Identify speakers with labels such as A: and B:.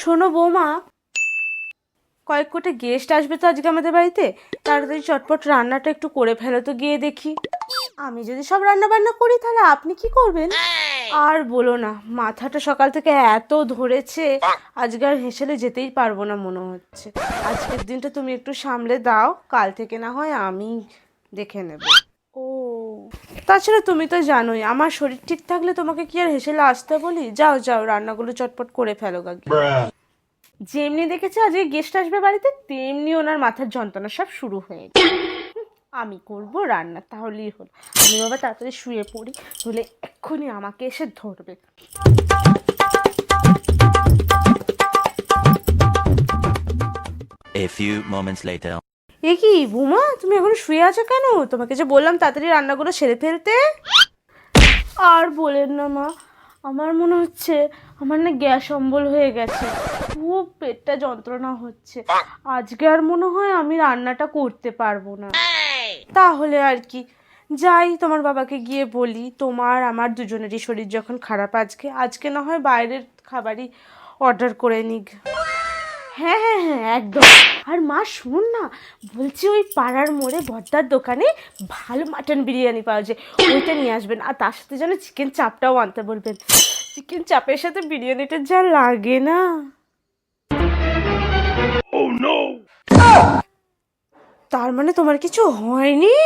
A: শোনো বৌমা, কয়েক কোটি গেস্ট আসবে তো আজকে আমাদের বাড়িতে, তাড়াতাড়ি চটপট রান্নাটা একটু করে ফেলো তো, গিয়ে দেখি। আমি যদি সব রান্না বান্না করি তাহলে আপনি কি করবেন? আর বলো না, মাথাটা সকাল থেকে এত ধরেছে, আজকে আর হেসেলে যেতেই পারবো না মনে হচ্ছে। আজকের দিনটা তুমি একটু সামলে দাও, কাল থেকে না হয় আমি দেখে নেব। ও, তাছাড়া তুমি তো জানোই আমার শরীর ঠিক থাকলে তোমাকে কি আর হেসেলে আসতে বলি? যাও যাও, রান্নাগুলো চটপট করে ফেলো গাগি। যেমনি দেখেছে আজকে গেস্ট আসবে বাড়িতে, তেমনি ওনার মাথার যন্ত্রণা সব শুরু হয়ে গেছে। আমি করব রান্না, তাহলেই হলো। আমি বাবা তাড়াতাড়ি শুয়ে পড়ি, নইলে এক্ষুনি আমাকে এসে ধরবে।
B: A few moments later.
A: এ কি বুমা, তুমি এখন শুয়ে আছো কেন? তোমাকে যে বললাম তাড়াতাড়ি রান্নাগুলো সেরে ফেলতে। আর বলেন না মা, আমার মনে হচ্ছে আমার না গ্যাস অম্বল হয়ে গেছে, খুব পেটটা যন্ত্রণা হচ্ছে। আজকে আর মনে হয় আমি রান্নাটা করতে পারবো না। তাহলে আর কি, যাই তোমার বাবাকে গিয়ে বলি, তোমার আমার দুজনেরই শরীর যখন খারাপ, আজকে আজকে না হয় বাইরের খাবারই অর্ডার করে নিক। হ্যাঁ হ্যাঁ হ্যাঁ, একদম। আর মা শুনুন না, বলছি ওই পাড়ার মোড়ে বড়দার দোকানে ভালো মাটন বিরিয়ানি পাওয়া যায়, ওইটা নিয়ে আসবেন। আর তার সাথে যেন চিকেন চাপটাও আনতে বলবেন। চিকেন চাপের সাথে বিরিয়ানিটা যা লাগে না। তার মানে তোমার কিছু হয়নি?